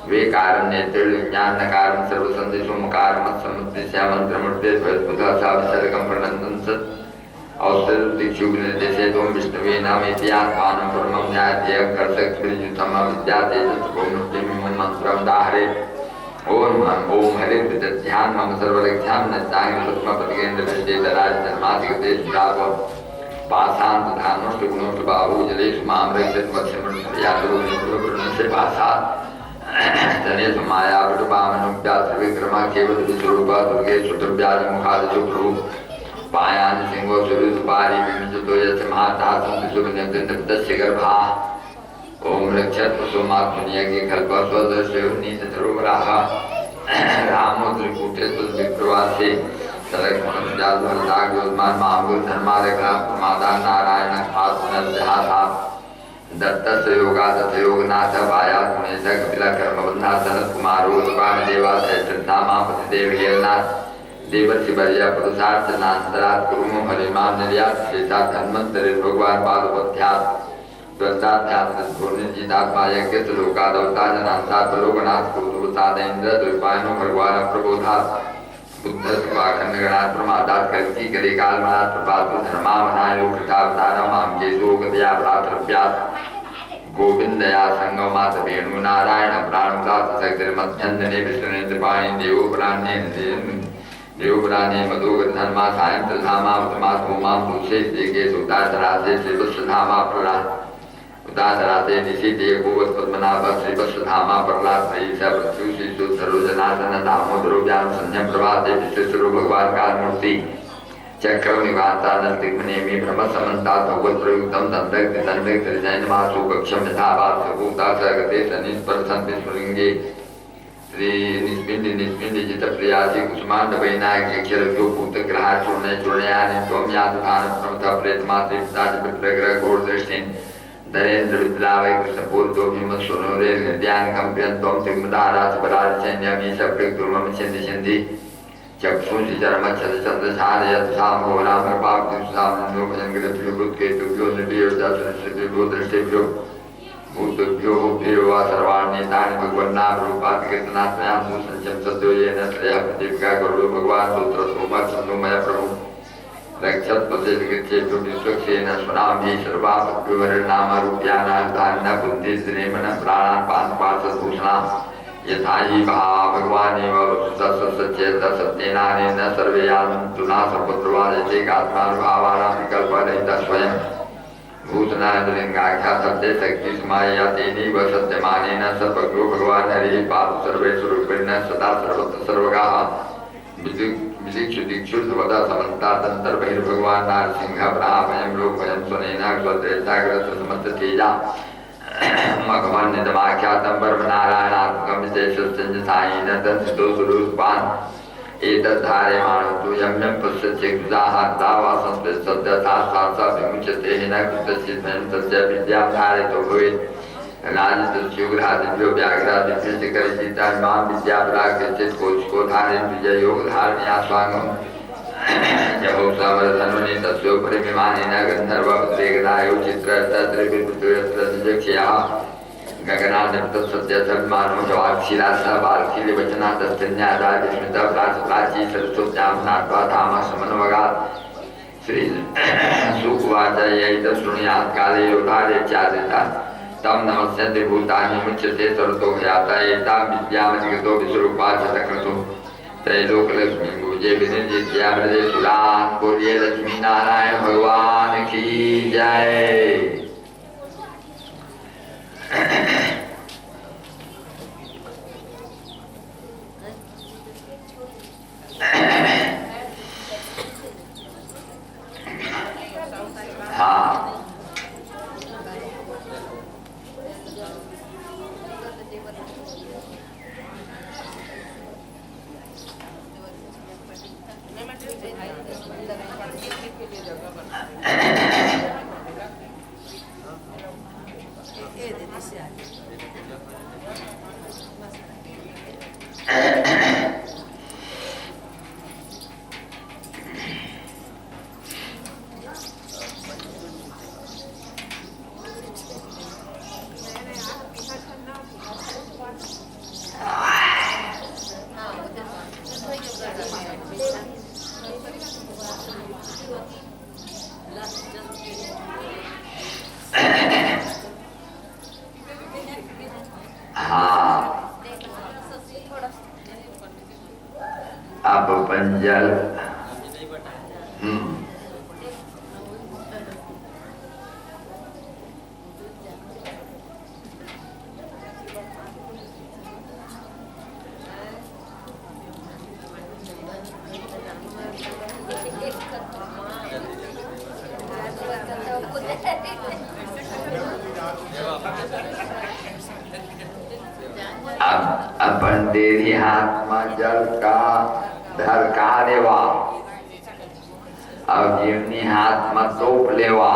वेकारं नेत्रविज्ञान नकारं सर्वसन्धिसोमकारं मत्समुद्दिश्य मन्त्रमूर्ते भवद्बुधः सा विसर्गं प्रणन्दन् सत् औषधदिक्षुग्निर्देशेत् ओम विष्णवे नामेत्यात्मानं परमं ध्यायेत् कर्षकस्फुरितम् विद्यातेजस्वमूर्तिं मन्त्रं दाहरे ओम हरे विदध्यान मम सर्वरक्षां नचांग पद्मपतिकेन्द्रविष्टेतराजन्मादिगते सुरावं पाशान्त धानोष्ट गुणोष्ट बाहु जलेषु मां रक्षत् वत्समृत्यादुर्निपुरुषे पाशात् धनेषु माया विडुपामनुप्या त्रिविक्रमा केवल विश्वरूपा दुर्गे सुतव्याजमुखादिषु प्रभु पायानि सिंहो सुरुपारि विमिजुतो यस्य महातासं विशुभनिर्दस्य गर्भा ओम रक्षत कुसुमात्मनियज्ञ कल्पा स्वदर्शयोर्नीतधरोवराः रामो त्रिकूटे तुल्यविक्रवासे सलक्ष्मणजालभरदाग्योद्मान महाभूत धर्मारका प्रमादा नारायण आत्मनर्जहासा दत्तस्य योगादथ योगनाथ भायात् गुणेश कपिला कर्मबन्धा सनत कुमारो सुकामदेवा श्रद्धामापति देवहेलनाथ देवर्षि वर्या पुरुषार्चनान्तरात् कुरुमो हरिमां निर्यात शेषा धन्वन्तरे भगवान् पादपथ्यात् द्वन्द्वाध्यात्मनिर्जितात्मा यज्ञस्य लोकादवताजनान्तात् लोकनाथ कुरुसादेन्द्र द्वैपायनो भगवान् प्रबोधात् बुद्धस्वाखण्डगणात् प्रमादात् कल्की करे कालमनात् प्रपातु धर्मावनाय लोकतावतारं मां केशोगतया भ्रातृव्यात् गोविन्दया संगमात् वेणु नारायण प्राणदास सग्रमध्यन्दने विष्णुनेन्द्रपाणि देवपुराणे मधुगन्धर्मा सायंत्रधामा उत्तमात्मोमां पुरुषे देगे सुताधरासे श्रीवत्सधामा प्रहलाद उताधरासे निशिते गोवत्पद्मनाभ श्रीवत्सधामा प्रहलाद त्रयीशा प्रत्युषीषु सरोजनासन दामोदरो व्याम संध्यं प्रभाते विश्वेश्वरो भगवान् कालमूर्ति चक्रम निवासानस्तिग्मनेमि ब्रह्मसमन्तात् भगवत्प्रयुक्तं दण्डैर्जैनमासु कक्षं यथाभात् सभूतासगते सनिस्पर्शन् विस्फुलिङ्गे श्री निष्पिण्डि जितप्रियासि कुसुमाण्डवैनायक्यक्षरभ्यो भूतग्रहाचूर्णय चूर्णयानि त्वं यातुधानं प्रमथः प्रेतमात्रिपिताचिपित्रग्रह घोरदृष्टिन् धरेन्द्र विद्लावै कृष्णपूर्तो भीमस्वनोरे हृदयानि कम्प्यन् त्वं सिंहदारासपराजसैन्यमीश प्रयुक्तुर्मम छिन्दि छिन्दि चक्षुषि चर्मच्छदचन्द्रसारयत् साम्भोरामपाप्तिसामन्यो भजङ्गृभ्यो नृभ्यो दशनश्रुभ्यो दृष्टिभ्यो भूतभ्यो भूभ्यो वा सर्वाण्येतानि भगवन्नामरूपात् कीर्तनात्मयां संचयं सद्यो येन त्रयः प्रदीपिका करोतु भगवान् सूत्रसोमः प्रभु रक्षत्पतिर्गच्छेभ्यो विश्वक्षेण स्वनाभिः सर्वापद्भ्यो हरिर्नामरूप्याणां धारिणः बुद्धिर्दिनेमन प्राणान् पान्पार्षद्भूषणां यथा हि भगवानेव सत्येन सत्येनानेन सर्वे यान्तु न सपुत्रवादिते आत्मानुभावानां विकल्परहितः स्वयं भूतनाथलिङ्गाख्या सत्ये शक्ति समायातेनैव सत्यमानेन सर्वज्ञो भगवान् हरिः पातु सर्वेषु सदा सर्वत्र सर्वगाः विदिक्षु दिक्षु सर्वदा समन्तादन्तर्बहिर्भगवान् नारसिंहः प्राभयं लोकभयं स्वनेन स्वद्रेष्टाग्रस्य समस्ततेजा मघमन्यतमाख्यातं परमनारायणात्मकं विशेषस्यञ्जसायेन तत्सितो सुरूपान् एतद्धार्यमाणो तु यं यं पश्यत्यग्निदाः दावासं सद्यथा विमुच्यते न कुतश्चित् तस्य विद्यां धारयतो भवेत् राजदस्युग्रहादिभ्यो व्याघ्रादिभ्यश्च करिचितान् मां विद्याप्राक् कश्चित् कोचको धारयन् विजयोगधारण्या स्वाङ्गम् जहोत्सावरधनुनि तस्योपरि विमानेन गन्धर्ववेगदायो चित्रतत्रिपुत्रयत्रजक्षयाः गगनानिर्तत्सत्यधर्मानो जवाक्षिलासवार्खिलिवचनादस्तन्यादादिस्मितप्राची सरस्वत्यां नाट्वा धामः समन्वगात् श्री सुकुवाच यैतत् शृणुयात् काले योधारेत्यादिता तं नमस्यन्ति भूतानि मुच्यते सर्वतो ह्याता एतां विद्यामधिगतो विश्वरूपाच्च तक्रतुः त्रैलोक्यलक्ष्मी पूजे विनिर्जित्या हृदय सुरान् बोलिए लक्ष्मी नारायण भगवान की जय। हाँ अब पंजल अपन तेरी हाथ में जल का धर का देवा और जीवनी हाथ में तोप लेवा।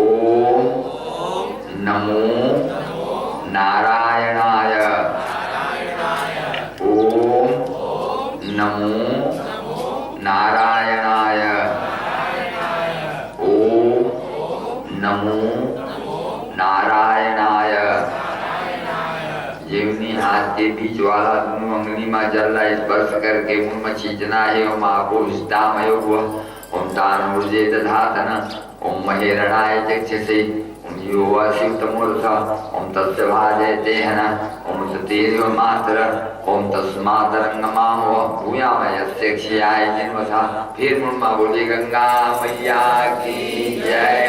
ओम नमो नारायणाय। ओम नमो नारायणाय। ओम नमो नारायणाय। जीवनी हाथ के बीच वाला दोनों अंगली में जल स्पर्श करके मुन में छींचना है। ओम आपो हिष्टामयो भुवः। ओम तानूर्जे दधातन। ओम महेरणाय चक्षसे। ओम योवासितमूर्धा। ओम तस्य भाजयते हन। ओम ततेर्यो मातर। ओम तस्मादरंगमामो भूयामः यस्य क्षयाय जिन्वथा। फिर मुन में बोले गंगा मैया की जय।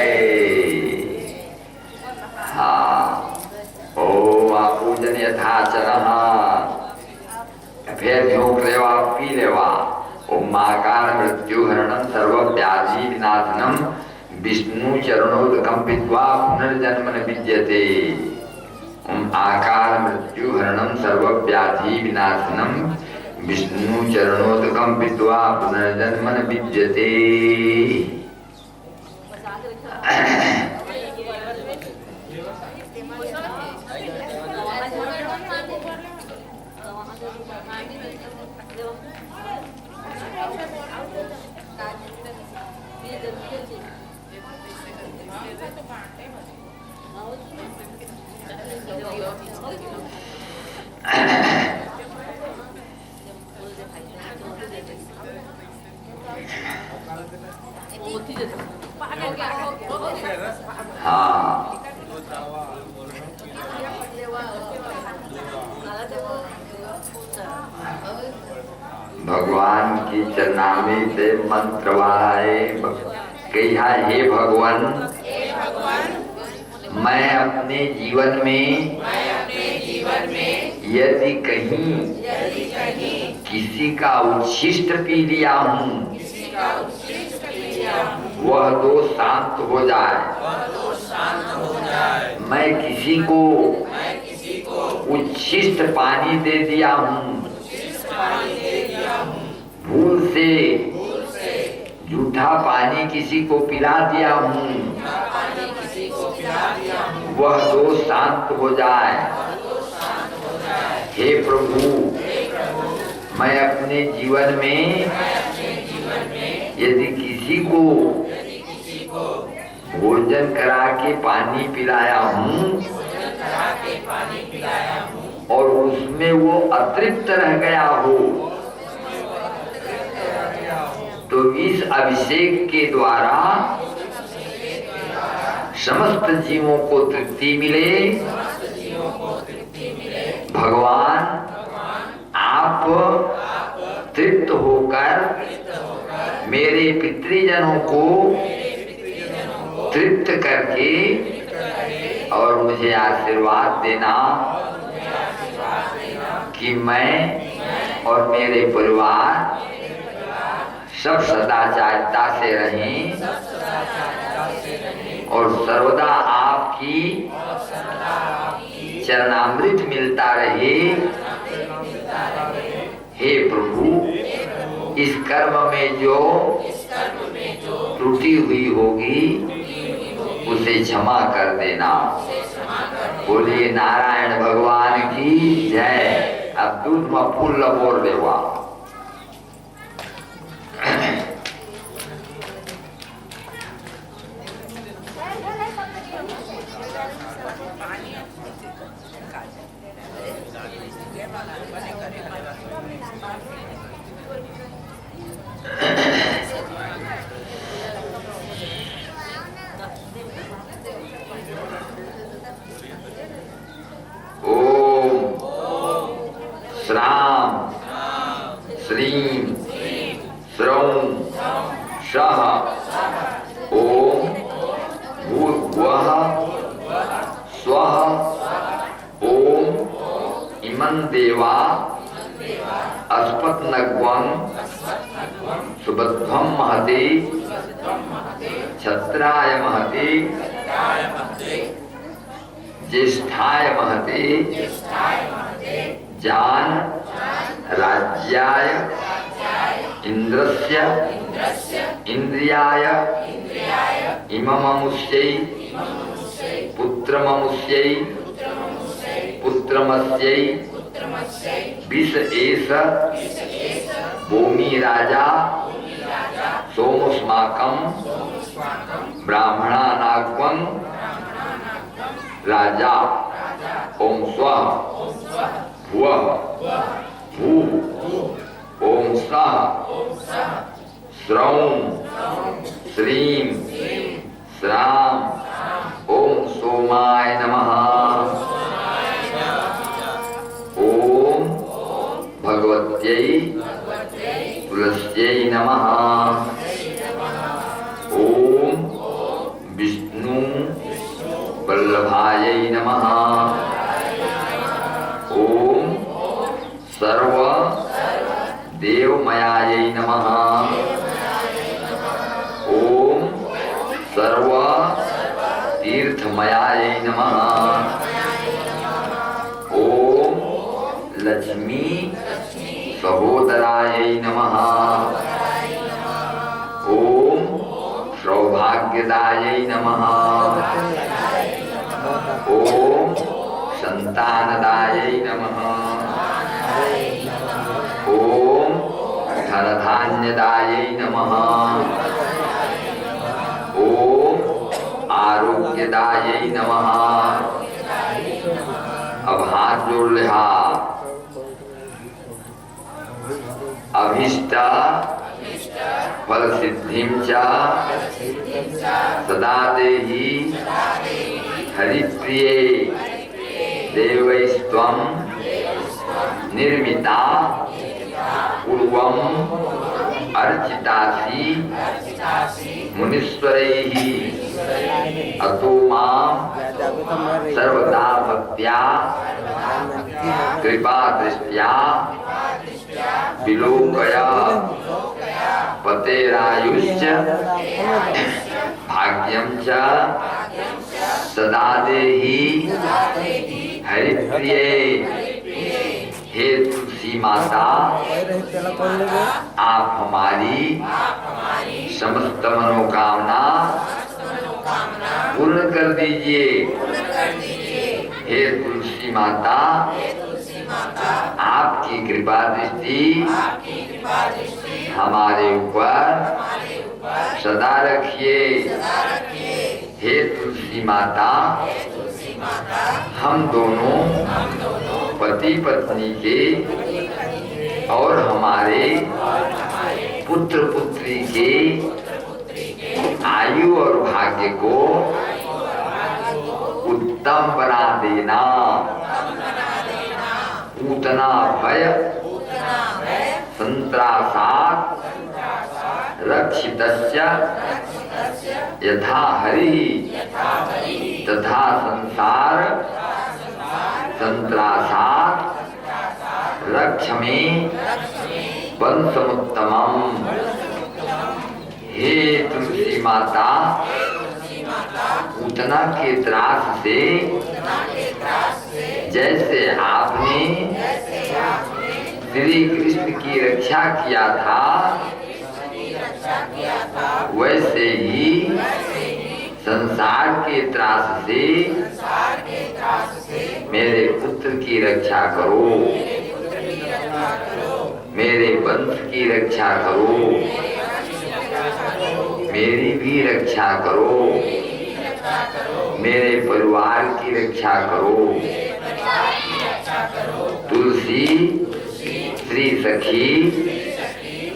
हाँ ओ पूजन यथाचरण। फिर झोंक लेवा पी लेवा। ओम महाकाल मृत्यु हरणम सर्व व्याधि विनाशनम विष्णु चरणोदकम पीत्वा पुनर्जन्म न विद्यते। ओम आकार मृत्यु हरणम सर्व व्याधि विनाशनम विष्णु चरणोदकम पीत्वा पुनर्जन्म न विद्यते। हाँ भगवान की चरनामी से मंत्र वाला कहा, हे भगवान मैं अपने जीवन में यदि कहीं किसी का उच्छिष्ट पी लिया हूँ वह दोष शांत हो जाए। मैं किसी को उच्छिष्ट पानी दे दिया हूँ, भूल से झूठा पानी किसी को पिला दिया हूँ, वह दोष शांत हो जाए। हे प्रभु मैं अपने जीवन में यदि किसी को भोजन करा के पानी पिलाया हूँ और उसमें वो अतृप्त रह गया हो, तो इस अभिषेक के द्वारा समस्त जीवों को तृप्ति मिले। भगवान आप तृप्त होकर मेरे पितृजनों को तृप्त करके और मुझे आशीर्वाद देना कि मैं और मेरे परिवार सब सदाचारता से रहें और सर्वदा आपकी चरणामृत मिलता रहे। हे प्रभु, इस कर्म में जो त्रुटि हुई होगी उसे क्षमा कर देना। बोलिए नारायण भगवान की जय। अब दूध में फूल बोल देवा। श्राम श्रीं श्रौं शः ओम भूर्भुवः स्वः ओम इमं देवा अस्मत्नग्वं सुबध्वं महते क्षत्राय महते ज्येष्ठाय महते जान राज्याय इंद्रस्य इंद्रियाय इमममुष्यै पुत्रममुष्यै पुत्रमस्यै विष एष भूमि राजा सोमस्माकं ब्राह्मणानाग्वं राजा ओम स्वः भुवः भूः ओम सः श्रौं श्रीं श्रां ओम सोमाय नमः। ओम भगवत्यै तुलस्यै नमः। ओम विष्णु वल्लभायै नमः। ओम सर्व देवमयायै नमः। ओम सर्व तीर्थमयायै नमः। ओम लक्ष्मी सहोदरायै नमः। ओम सौभाग्यदायै नमः। ओम संतानदायै नमः। ओम धनधान्यदायै नमः। ओम आरोग्यदायै नमः। अब हाथ जोड़ ले। अभीष्ट फल सिद्धिं च सदा देहि हरिप्रिये देवैस्त्वं निर्मिता पूर्वं अर्चितासि मुनीश्वरैः अतो मां सर्वदा भक्त्या कृपा दृष्ट्या विलोकय पतेरायुश्च भाग्यं च सदा देहि हरिप्रिये। हे तुलसी माता, आप हमारी समस्त मनोकामना पूर्ण कर दीजिए। हे तुलसी माता, आपकी कृपा दृष्टि हमारे ऊपर सदा रखिए। हे तुलसी माता, हम दोनों पति पत्नी के और हमारे पुत्र पुत्री के आयु और भाग्य को उत्तम बना देना। पूतना भय संत्रासात् रक्षितस्य यथा हरि तथा संसार संत्रासात् रक्षमे पंचमुत्तमम्। हे तुलसी माता, पूतना के त्रास से जैसे आपने श्री कृष्ण की रक्षा किया था, वैसे ही संसार के त्रास से मेरे पुत्र की रक्षा करो, मेरे वंश की रक्षा करो, मेरी भी रक्षा करो, मेरे परिवार की रक्षा करो। तुलसी श्री सखी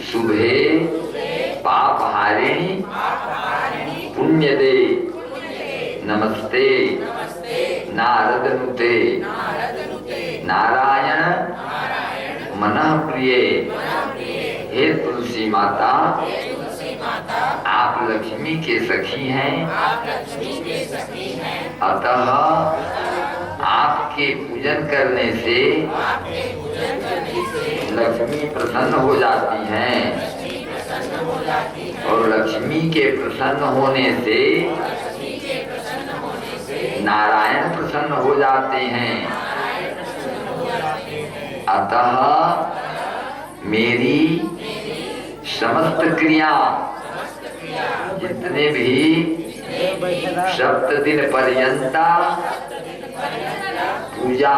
शुभे पाप हारिणी पुण्य दे नमस्ते नारद नुते नारायण मनः प्रिय। हे तुलसी माता, आप लक्ष्मी के सखी हैं, अतः आपके पूजन करने से लक्ष्मी प्रसन्न हो जाती हैं और लक्ष्मी के प्रसन्न होने से नारायण प्रसन्न हो जाते हैं। अतः मेरी समस्त क्रिया जितने भी 7 दिन पर्यंता पूजा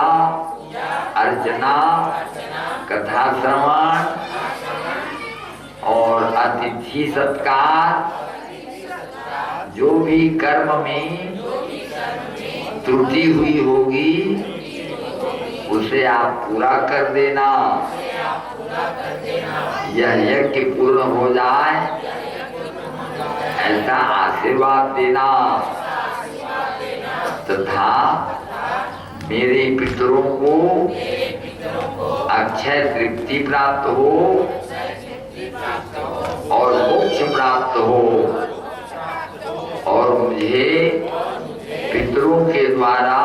अर्चना कथा श्रवण और अतिथि सत्कार जो भी कर्म में त्रुटि हुई होगी उसे आप पूरा कर देना। यह यज्ञ पूर्ण हो जाए ऐसा आशीर्वाद देना तथा मेरे पितरों को अक्षय तृप्ति प्राप्त हो और मोक्ष प्राप्त हो और मुझे पितरों के द्वारा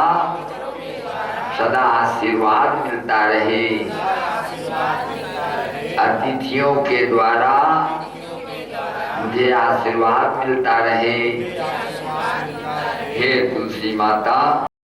सदा आशीर्वाद मिलता रहे, अतिथियों के द्वारा मुझे आशीर्वाद मिलता रहे। हे तुलसी माता।